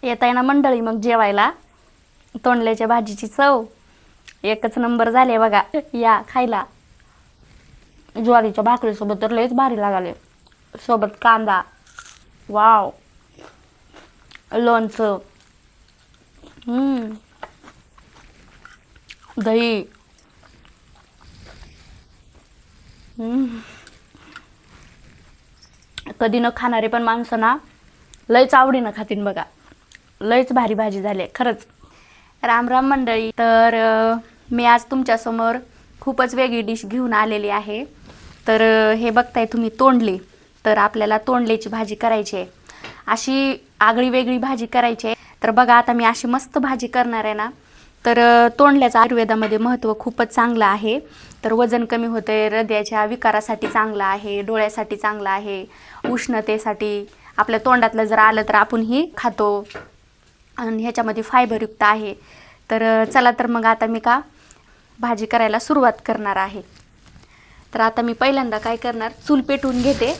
येताय ना मंडळी मग जेवायला. तोंडल्याच्या भाजीची चव एकच नंबर झाले बघा. या खायला. ज्वारीच्या भाकरीसोबत तर लयच भारी लागाले. सोबत कांदा, वाव, लोणचं, दही, कधी न खाणारे पण माणसं ना लयच आवडीनं खातीन बघा. लयच भारी भाजी झाली खरंच. राम राम मंडळी. तर मी आज तुमच्यासमोर खूपच वेगळी डिश घेऊन आलेली आहे. तर हे बघताय तुम्ही तोंडली. तर आपल्याला तोंडल्याची भाजी करायची आहे. अशी आगळी वेगळी भाजी करायची आहे. तर बघा आता मी अशी मस्त भाजी करणार आहे ना. तर तोंडल्याचं आयुर्वेदामध्ये महत्त्व खूपच चांगलं आहे. तर वजन कमी होते, हृदयाच्या विकारासाठी चांगलं आहे, डोळ्यासाठी चांगलं आहे, उष्णतेसाठी. आपल्या तोंडातलं जर आलं तर आपण ही खातो आणि ह्याच्यामध्ये फायबरयुक्त आहे. तर चला तर मग आता मी भाजी करायला सुरुवात करणार आहे. तर आता मी पहिल्यांदा काय करणार, चूल पेटवून घेते.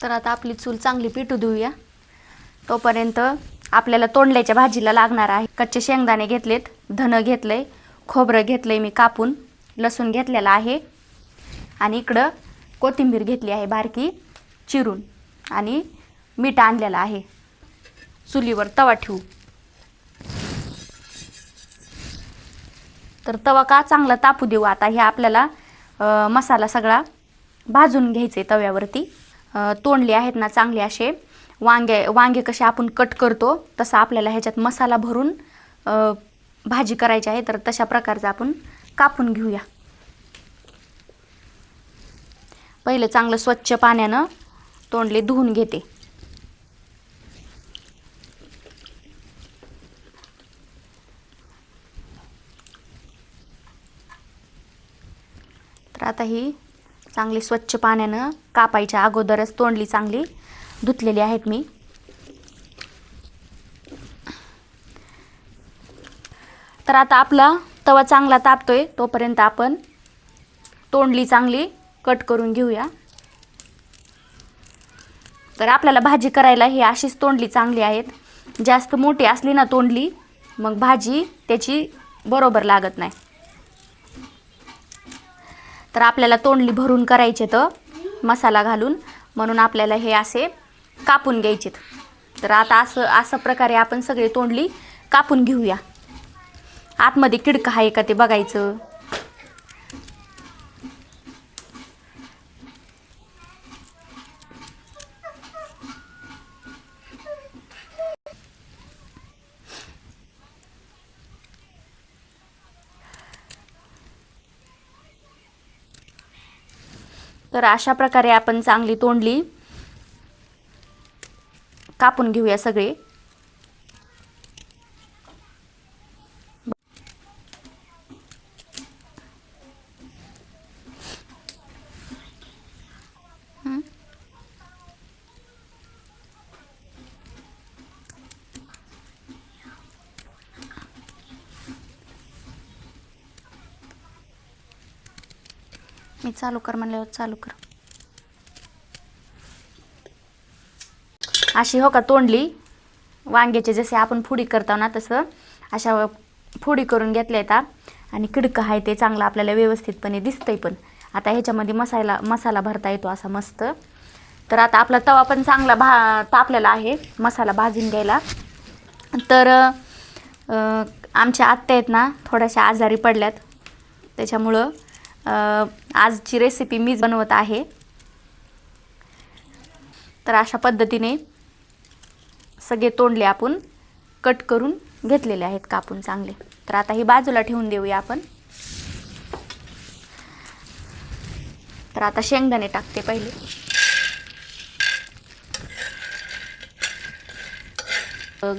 तर आता आपली चूल चांगली पेटू देऊया. तोपर्यंत आपल्याला तोंडल्याच्या भाजीला लागणार आहे कच्चे शेंगदाणे घेतलेत, धनं घेतलंय, खोबरं घेतलंय मी कापून, लसूण घेतलेला आहे आणि इकडं कोथिंबीर घेतली आहे बारकी चिरून आणि मीठ आणलेलं आहे. चुलीवर तवा ठेवू. तर तवा चांगला तापू देऊ. आता हे आपल्याला मसाला सगळा भाजून घ्यायचे तव्यावरती. तोंडले आहेत ना चांगले असे वांगे कसे आपण कट करतो तसा आपल्याला ह्याच्यात मसाला भरून भाजी करायची आहे. तर तशा प्रकारचं आपण कापून घेऊया. पहिले चांगलं स्वच्छ पाण्यानं तोंडले धुवून घेते. तर आता ही चांगली स्वच्छ पाण्यानं कापायच्या अगोदरच तोंडली चांगली धुतलेली आहेत मी. तर आता आपला तवा चांगला तापतोय तोपर्यंत आपण तोंडली चांगली कट करून घेऊया. तर आपल्याला भाजी करायला ही अशीच तोंडली चांगली आहेत. जास्त मोठी असली ना तोंडली मग भाजी त्याची बरोबर लागत नाही. तर आपल्याला तोंडली भरून करायचे तर मसाला घालून, म्हणून आपल्याला हे असे कापून घ्यायचे. तर आता असं प्रकारे आपण सगळे तोंडली कापून घेऊया. आतमध्ये किडकं आहे का ते बघायचं. तर अशा प्रकारे आपण चांगली तोंडली कापून घेऊया सगळे. मी चालू कर म्हणल्यावर चालू कर. अशी हो का तोंडली वांग्याचे जसे आपण फोडी करतो ना तसं अशा फोडी करून घेतल्या आहेत. आणि किडकं आहे ते चांगलं आपल्याला व्यवस्थितपणे दिसतंय. पण आता ह्याच्यामध्ये मसाला भरता येतो असा मस्त. तर आता आपला तवा पण चांगला तापलेला आहे मसाला भाजून घ्यायला. तर आमच्या आत्या आहेत ना थोड्याशा आजारी पडल्यात, त्याच्यामुळं आजची रेसिपी मीच बनवत आहे. तर अशा पद्धतीने सगळे तोंडले आपण कट करून घेतलेले आहेत कापून चांगले. तर आता ही बाजूला ठेवून देऊया आपण. तर आता शेंगदाणे टाकते पहिले.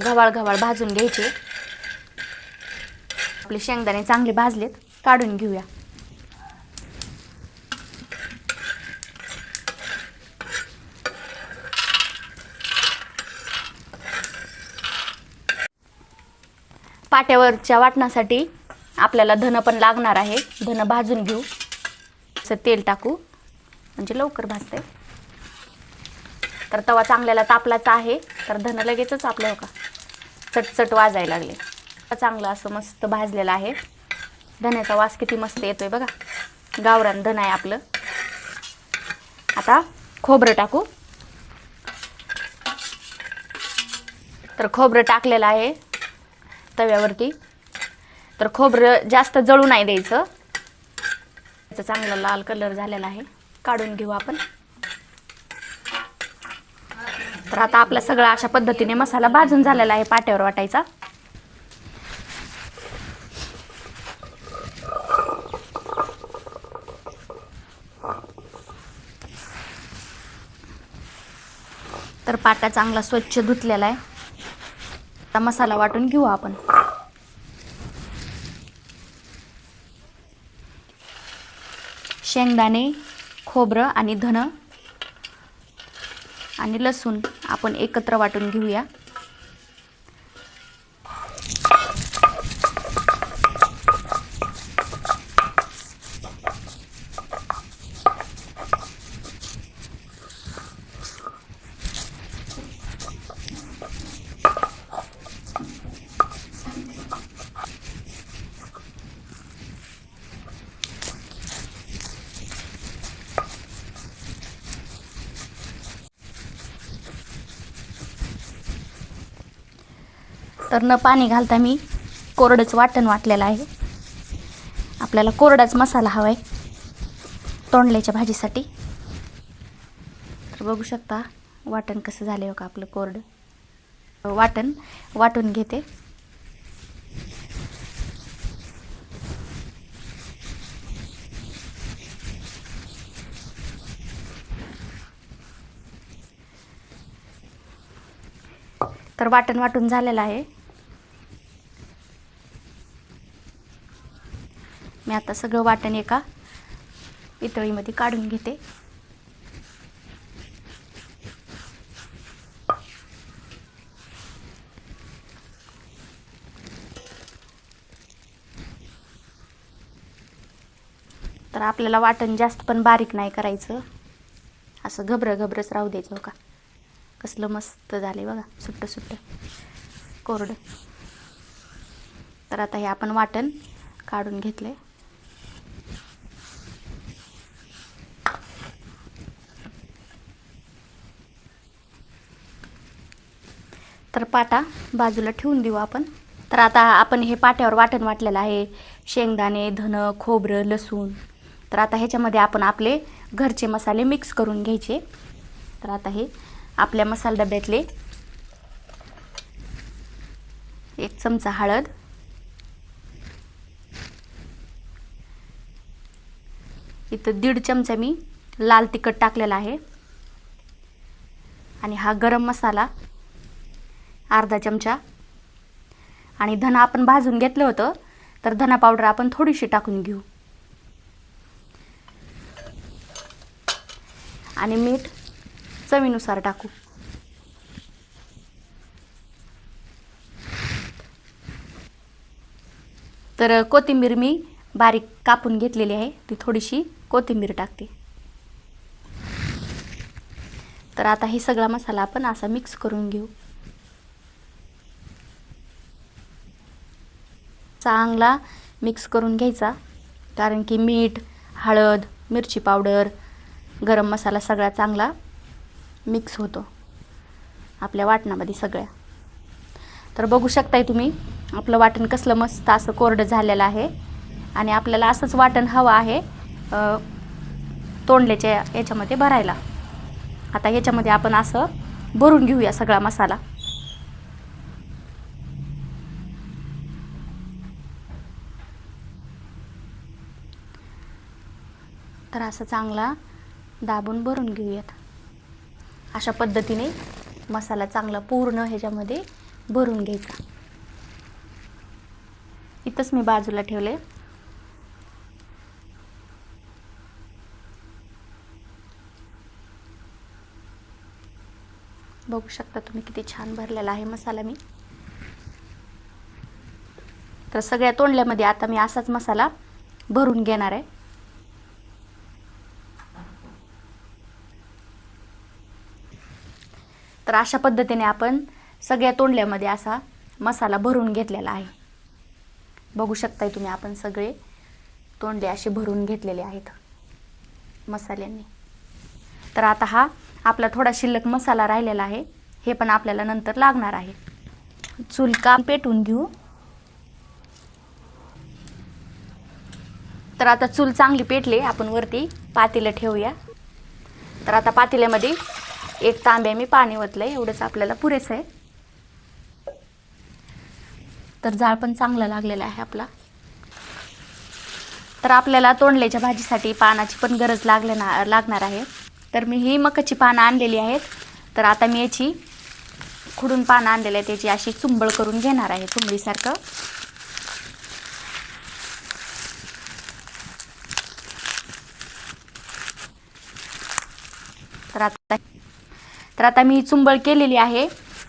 गव्हाळ भाजून घ्यायचे. आपले शेंगदाणे चांगले भाजलेत, काढून घेऊया. पाट्यावरच्या वाटणासाठी आपल्याला धनं पण लागणार आहे. धनं भाजून घेऊ. थोडंसं तेल टाकू म्हणजे लवकर भाजते. तर तवा चांगल्याला तापलाच आहे. तर धन लगेचच आपल्या का चटचट वाजायला लागले. चांगलं असं मस्त भाजलेलं आहे. धन्याचा वास किती मस्त येतोय बघा. गावरान धन आहे आपलं. आता खोबरं टाकू. तर खोबरं टाकलेलं आहे तव्यावरती. तर खोबरं जास्त जळू नाही द्यायचं. त्याचा चांगला लाल कलर झालेला आहे. काढून घेऊ आपण. तर आता आपला सगळा अशा पद्धतीने मसाला भाजून झालेला आहे. पाट्यावर वाटायचा. तर पाटा चांगला स्वच्छ धुतलेला आहे. आता मसाला वाटून घेऊ आपण. शेंगदाणे, खोबरं आणि धन आणि लसूण आपण एकत्र वाटून घेऊया. तर न पाणी घालता मी कोरडंच वाटण वाटलेलं आहे. आपल्याला कोरडाच मसाला हवा आहे तोंडल्याच्या भाजीसाठी. तर बघू शकता वाटण कसं झालं आहे का आपलं कोरडं. वाटण वाटून घेते. तर वाटण वाटून झालेलं आहे. मी आता सगळं वाटण एका पितळीमध्ये काढून घेते. तर आपल्याला वाटण जास्त पण बारीक नाही करायचं. असं घबरच राहू द्यायचं. हो का कसलं मस्त झाले बघा. सुट्ट सुट्ट कोरडं. तर आता हे आपण वाटण काढून घेतले. तर पाटा बाजूला ठेवून देऊ आपण. तर आता आपण हे पाट्यावर वाटण वाटलेलं आहे. शेंगदाणे, धन, खोबरं, लसूण. तर आता ह्याच्यामध्ये आपण आपले घरचे मसाले मिक्स करून घ्यायचे. तर आता हे आपल्या मसाला डब्यातले 1 चमचा हळद, इथं 1.5 चमचा मी लाल तिखट टाकलेला आहे. आणि हा गरम मसाला अर्धा चमचा. आणि धना आपण भाजून घेतलं होतं. तर धना पावडर आपण थोडीशी टाकून घेऊ. आणि मीठ चवीनुसार टाकू. तर कोथिंबीर मी बारीक कापून घेतलेली आहे. ती थोडीशी कोथिंबीर टाकते. तर आता हे सगळा मसाला आपण असा मिक्स करून घेऊ. चांगला मिक्स करून घ्यायचा. कारण की मीठ, हळद, मिरची पावडर, गरम मसाला सगळा चांगला मिक्स होतो आपल्या वाटणामध्ये सगळ्या. तर बघू शकताय तुम्ही आपलं वाटण कसलं मस्त असं कोरडं झालेलं आहे. आणि आपल्याला असंच वाटण हवं आहे तोंडल्याच्या याच्यामध्ये भरायला. आता याच्यामध्ये आपण असं भरून घेऊया सगळा मसाला. तर असं चांगला दाबून भरून घेऊयात. अशा पद्धतीने मसाला चांगला पूर्ण ह्याच्यामध्ये भरून घ्यायचा. इथंच मी बाजूला ठेवले. बघू शकता तुम्ही किती छान भरलेला आहे मसाला मी. तर सगळ्या तोंडल्यामध्ये आता मी असाच मसाला भरून घेणार आहे. तर अशा पद्धतीने आपण सगळ्या तोंडल्यामध्ये असा मसाला भरून घेतलेला आहे. बघू शकताय तुम्ही, आपण सगळे तोंडले असे भरून घेतलेले आहेत मसाल्यांनी. तर आता हा आपला थोडा शिल्लक मसाला राहिलेला आहे, हे पण आपल्याला नंतर लागणार आहे. चूल का पेटवून घेऊ. तर आता चूल चांगली पेटली, आपण वरती पातेलं ठेवूया. तर आता पातेल्यामध्ये 1 तांब्या मी पाणी ओतलंय, एवढंच आपल्याला पुरेसं आहे. तर जाळ पण चांगला लागलेला आहे आपला. तर आपल्याला तोंडल्याच्या भाजीसाठी पानाची पण गरज लागणार आहे. तर मी ही मकाची पानं आणलेली आहेत. तर आता मी याची खुडून पानं आणलेली आहे, त्याची अशी चुंबळ करून घेणार आहे, चुंबळीसारखं. तर आता मी चुंबळ केलेली आहे.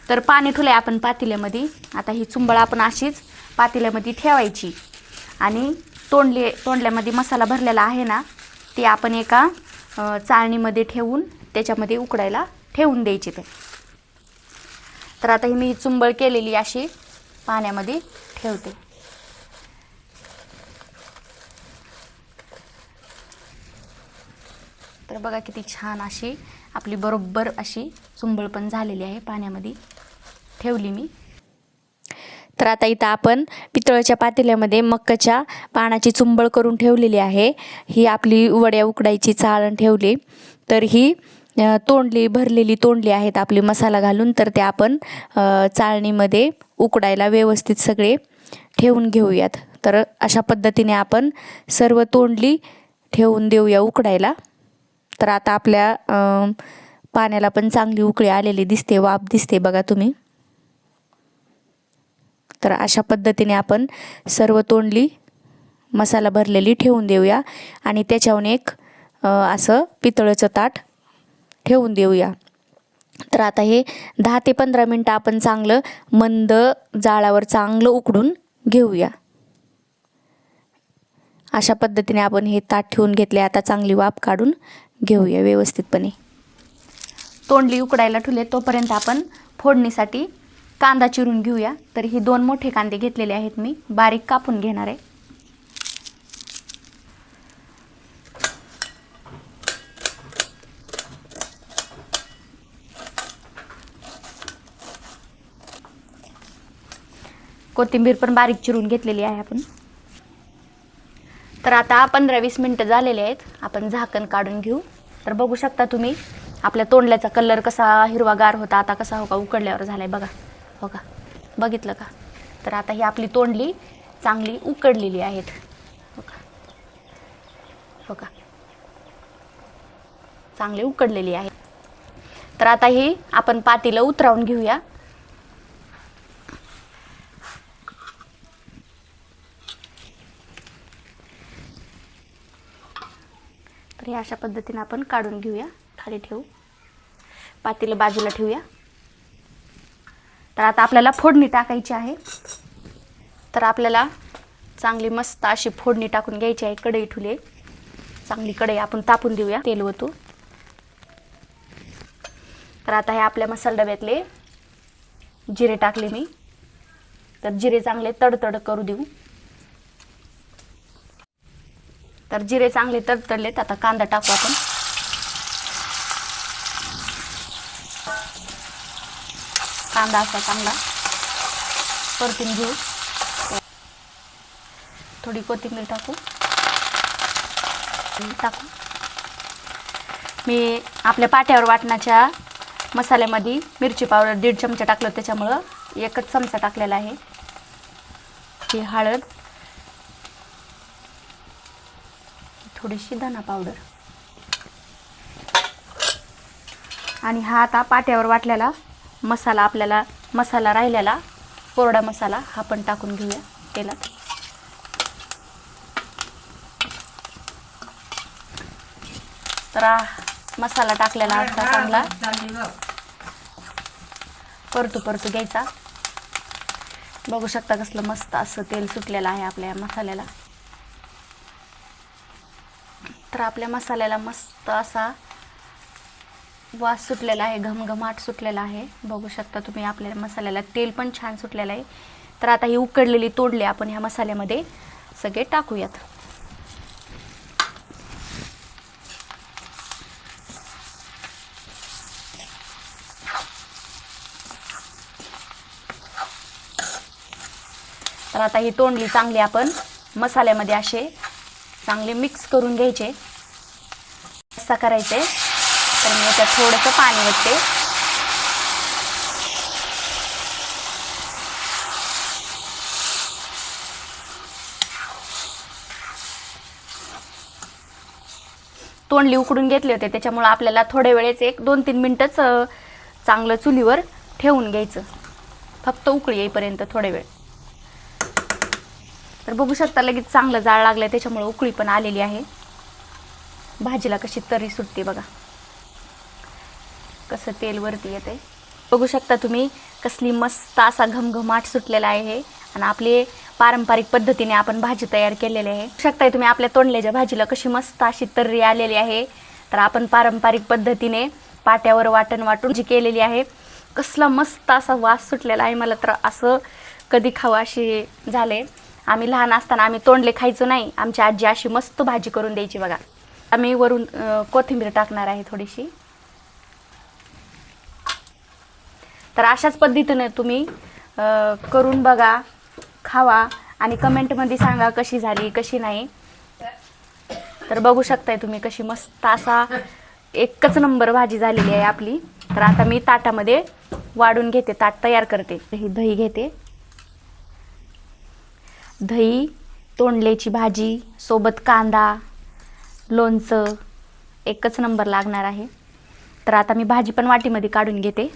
तर पाणी ठेवलंय आपण पातेल्यामध्ये. आता ही चुंबळ आपण अशीच पातेल्यामध्ये ठेवायची आणि तोंडल्यामध्ये मसाला भरलेला आहे ना, ते आपण एका चाळणीमध्ये ठेवून त्याच्यामध्ये उकडायला ठेवून द्यायची ते. तर आता ही मी चुंबळ केलेली अशी पाण्यामध्ये ठेवते. तर बघा किती छान अशी आपली बरोबर अशी चुंबळ पण झालेली आहे, पाण्यामध्ये ठेवली मी. तर आता इथं आपण पितळच्या पातेल्यामध्ये मक्काच्या पानाची चुंबळ करून ठेवलेली आहे. ही आपली वड्या उकडायची चाळण ठेवली. तर ही भरलेली तोंडली आहेत आपली मसाला घालून. तर ते आपण चाळणीमध्ये उकडायला व्यवस्थित सगळे ठेवून घेऊयात. तर अशा पद्धतीने आपण सर्व तोंडली ठेवून देऊया उकडायला. तर आता आपल्या पाण्याला पण चांगली उकळी आलेली दिसते, वाफ दिसते बघा तुम्ही. तर अशा पद्धतीने आपण सर्व तोंडली मसाला भरलेली ठेवून देऊया आणि त्याच्याहून एक असं पितळेचं ताट ठेवून देऊया. तर आता हे 10 ते 15 मिनटं आपण चांगलं मंद जाळावर चांगलं उकडून घेऊया. अशा पद्धतीने आपण हे ताट ठेवून घेतले. आता चांगली वाफ काढून घेऊया व्यवस्थितपणे. तोंडली उकडायला ठेवले तोपर्यंत आपण फोडणीसाठी कांदा चिरून घेऊया. तर ही 2 मोठे कांदे घेतलेले आहेत, मी बारीक कापून घेणार आहे. कोथिंबीर पण बारीक चिरून घेतलेली आहे आपण. तर आता 15-20 मिनटं झालेले आहेत, आपण झाकण काढून घेऊ. तर बघू शकता तुम्ही आपल्या तोंडल्याचा कलर कसा हिरवागार होता, आता कसा हो का उकडल्यावर झालाय बघा. हो का, बघितलं का. तर आता ही आपली तोंडली चांगली उकडलेली आहेत. हो का, हो का, चांगली उकडलेली आहे. तर आता ही आपण पातेलं उतरावून घेऊया. तर हे अशा पद्धतीने आपण काढून घेऊया. खाली ठेवू, पातेलं बाजूला ठेवूया. तर आता आपल्याला फोडणी टाकायची आहे. तर आपल्याला चांगली मस्त अशी फोडणी टाकून घ्यायची आहे. कढई ठेवली, चांगली कढई आपण तापून देऊया, तेल ओतू. तर आता हे आपल्या मसाला डब्यातले जिरे टाकले मी. तर जिरे चांगले तडतड करू देऊ. तर जिरे चांगले तडतडलेत, आता कांदा टाकू आपण. कांदा असा चांगला परतून घेऊ. थोडी कोथिंबीर टाकू. मी आपल्या पाट्यावर वाटणाच्या मसाल्यामध्ये मिरची पावडर 1.5 चमचा टाकलं, त्याच्यामुळं 1 चमचा टाकलेला आहे. ही हळद, थोडीशी धना पावडर आणि हा आता पाट्यावर वाटलेला मसाला, आपल्याला मसाला राहिलेला कोरडा मसाला हा पण टाकून घेऊया तेलात. तर मसाला टाकलेला असा चांगला परतू घ्यायचा. बघू शकता कसलं मस्त असं तेल सुटलेलं आहे आपल्या मसाल्याला. तर आपल्या मसाल्याला मस्त असा वास सुटलेला आहे, घमघमाट सुटलेला आहे. बघू शकता तुम्ही आपल्या मसाल्याला तेल पण छान सुटलेलं आहे. तर आता ही उकडलेली तोंडले आपण ह्या मसाल्यामध्ये सगळे टाकूयात. तर आता ही तोंडली चांगली आपण मसाल्यामध्ये असे चांगले मिक्स करून घ्यायचे. असा करायचे. तर मी याच्यात थोडंसं पाणी ओतते. तोंडली उकडून घेतले होते, त्याच्यामुळे आपल्याला थोड्या वेळेच 1-2-3 मिनिटच चांगलं चुलीवर ठेवून घ्यायचं, फक्त उकळी येईपर्यंत थोडे वेळ. तर बघू शकता लगेच चांगलं जाळ लागलंय, त्याच्यामुळे उकळी पण आलेली आहे. भाजीला कशी तरी सुटते बघा, कसं तेल वरती येते. बघू शकता तुम्ही कसली मस्त असा घमघमाट सुटलेला आहे. आणि आपले पारंपरिक पद्धतीने आपण भाजी तयार केलेली आहे. बघू शकता तुम्ही आपल्या तोंडल्याच्या भाजीला कशी मस्त अशी तर्री आलेली आहे. तर आपण पारंपरिक पद्धतीने पाट्यावर वाटण वाटून जी केलेली आहे. कसला मस्त असा वास सुटलेला आहे. मला तर असं कधी खावं अशी झाले. आम्ही लहान असताना आम्ही तोंडले खायचो नाही, आमची आजी अशी मस्त भाजी करून द्यायची बघा. आम्ही वरून कोथिंबीर टाकणार आहे थोडीशी. तर अशाच पद्धतीने तुम्ही करून बघा, खावा आणि कमेंटमध्ये सांगा कशी झाली कशी नाही. तर बघू शकताय तुम्ही कशी मस्त असा एकच नंबर भाजी झालेली आहे आपली. तर आता मी ताटामध्ये वाढून घेते, ताट तयार करते. ही दही घेते, दही, तोंडल्याची भाजी सोबत कांदा, लोणचं, एकच नंबर लागणार आहे. तर आता मी भाजी पण वाटीमध्ये काढून घेते.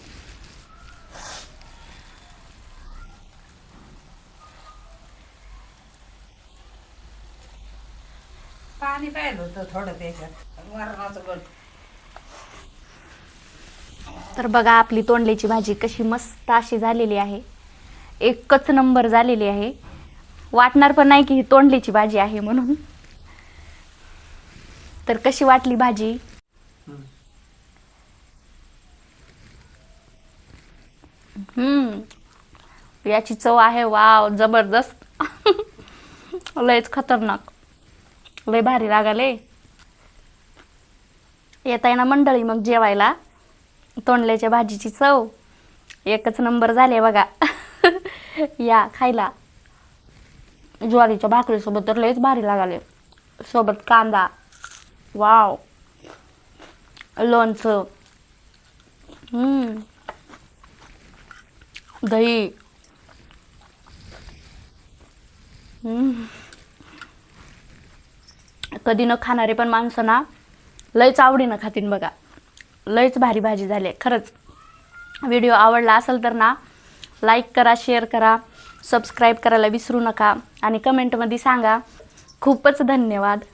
पाणी पाहिलं होतं थोडं त्याच्यात वरणाचं गोल. तर बघा आपली तोंडल्याची भाजी कशी मस्त अशी झालेली आहे, एकच नंबर झालेली आहे. वाटणार पण नाही की ही तोंडल्याची भाजी आहे म्हणून. तर कशी वाटली भाजी? याची चव आहे वाव, जबरदस्त. लयच खतरनाक, लय भारी लागाले. येताय ना मंडळी मग जेवायला. तोंडल्याच्या भाजीची चव एकच नंबर झाले बघा. या खायला. ज्वारीच्या भाकरीसोबत तर लयच भारी लागाले, सोबत कांदा, वाव, लोणचं, दही, कधी न खाणारे पण माणसं ना लयच आवडीनं खातीन बघा. लयच भारी भाजी झाली खरंच. व्हिडिओ आवडला असेल तर ना लाईक करा, शेअर करा, सबस्क्राईब करायला विसरू नका आणि कमेंटमध्ये सांगा. खूपच धन्यवाद.